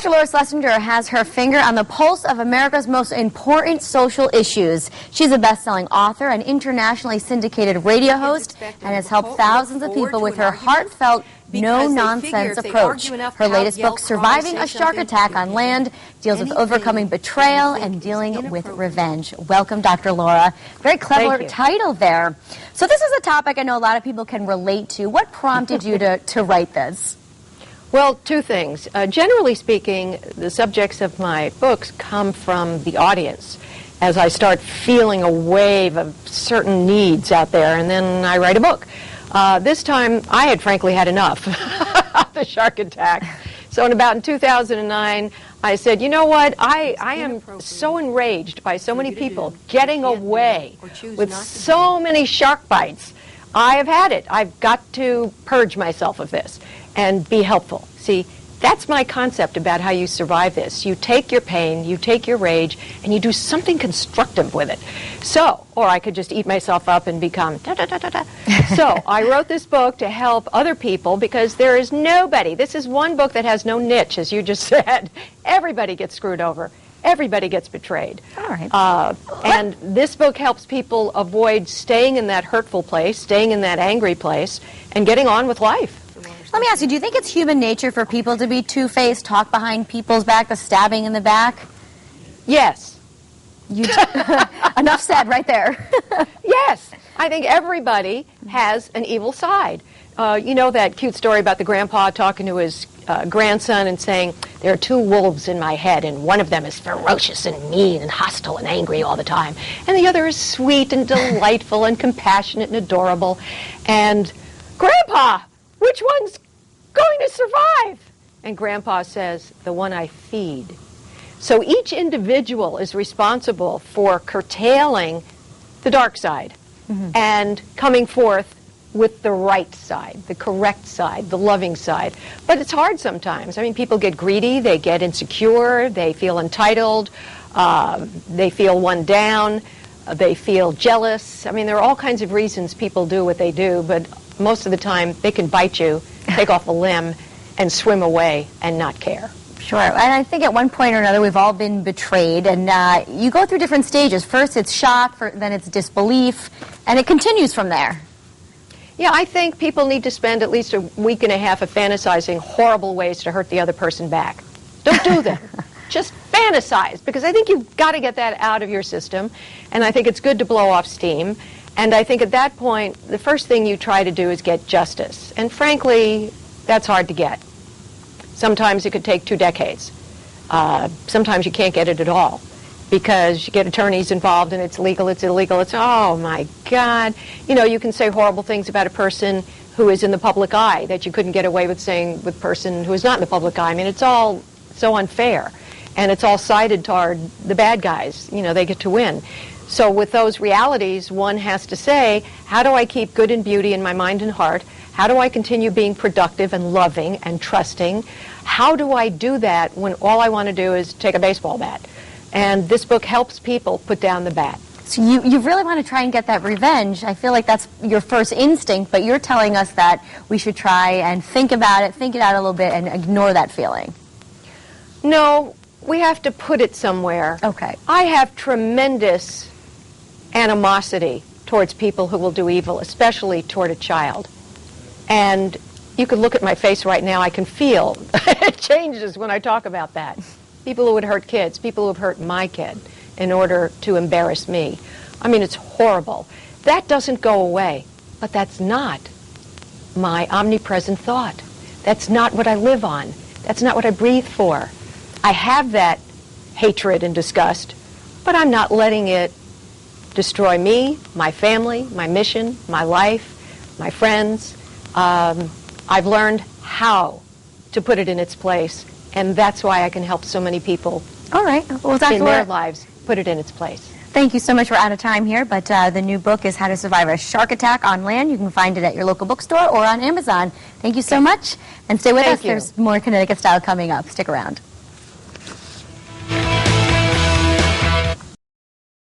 Dr. Laura Schlessinger has her finger on the pulse of America's most important social issues. She's a best-selling author, an internationally syndicated radio host, and has helped thousands of people with her heartfelt, no-nonsense approach. Her latest book, Surviving a Shark Attack on Land, deals with overcoming betrayal and dealing with revenge. Welcome, Dr. Laura. Very clever title there. So this is a topic I know a lot of people can relate to. What prompted you to write this? Well, two things. Generally speaking, the subjects of my books come from the audience as I start feeling a wave of certain needs out there, and then I write a book. This time, I had frankly had enough of the shark attack. So in 2009, I said, you know what, I am so enraged by so many people getting away with so many shark bites. I have had it. I've got to purge myself of this and be helpful. See, that's my concept about how you survive this. You take your pain, you take your rage, and you do something constructive with it. So, or I could just eat myself up and become da-da-da-da-da. So I wrote this book to help other people because there is nobody. This is one book that has no niche, as you just said. Everybody gets screwed over. Everybody gets betrayed. All right. And this book helps people avoid staying in that hurtful place, staying in that angry place, and getting on with life. Let me ask you, do you think it's human nature for people to be two-faced, talk behind people's back, the stabbing in the back? Yes. Enough said right there. Yes. I think everybody has an evil side. You know that cute story about the grandpa talking to his grandson and saying, there are two wolves in my head, and one of them is ferocious and mean and hostile and angry all the time, and the other is sweet and delightful and compassionate and adorable. And, Grandpa, which one's going to survive? And Grandpa says, the one I feed. So each individual is responsible for curtailing the dark side and coming forth with the right side, the correct side, the loving side. But it's hard sometimes. I mean, people get greedy, they get insecure, they feel entitled, they feel one down, they feel jealous. I mean, there are all kinds of reasons people do what they do, but most of the time they can bite you, take off a limb, and swim away and not care. Sure. And I think at one point or another we've all been betrayed, and you go through different stages. First it's shock, then it's disbelief, and it continues from there. Yeah, I think people need to spend at least a week and a half of fantasizing horrible ways to hurt the other person back. Don't do them. Just fantasize, because I think you've got to get that out of your system, and I think it's good to blow off steam. And I think at that point, the first thing you try to do is get justice. And frankly, that's hard to get. Sometimes it could take 2 decades. Sometimes you can't get it at all because you get attorneys involved and it's legal, it's illegal, it's, oh my God. You know, you can say horrible things about a person who is in the public eye that you couldn't get away with saying with a person who is not in the public eye. I mean, it's all so unfair. And it's all sided toward the bad guys. You know, they get to win. So with those realities, one has to say, how do I keep good and beauty in my mind and heart? How do I continue being productive and loving and trusting? How do I do that when all I want to do is take a baseball bat? And this book helps people put down the bat. So you really want to try and get that revenge. I feel like that's your first instinct, but you're telling us that we should try and think about it, think it out a little bit, and ignore that feeling. No, we have to put it somewhere. Okay. I have tremendous animosity towards people who will do evil, especially toward a child. And you can look at my face right now, I can feel it changes when I talk about that. People who would hurt kids, people who have hurt my kid in order to embarrass me. I mean, it's horrible. That doesn't go away, but that's not my omnipresent thought. That's not what I live on. That's not what I breathe for. I have that hatred and disgust, but I'm not letting it destroy me, my family, my mission, my life, my friends. I've learned how to put it in its place, and that's why I can help so many people in their lives put it in its place. Thank you so much. We're out of time here, but the new book is How to Survive a Shark Attack on Land. You can find it at your local bookstore or on Amazon. Thank you so much, and stay with us. There's more Connecticut Style coming up. Stick around.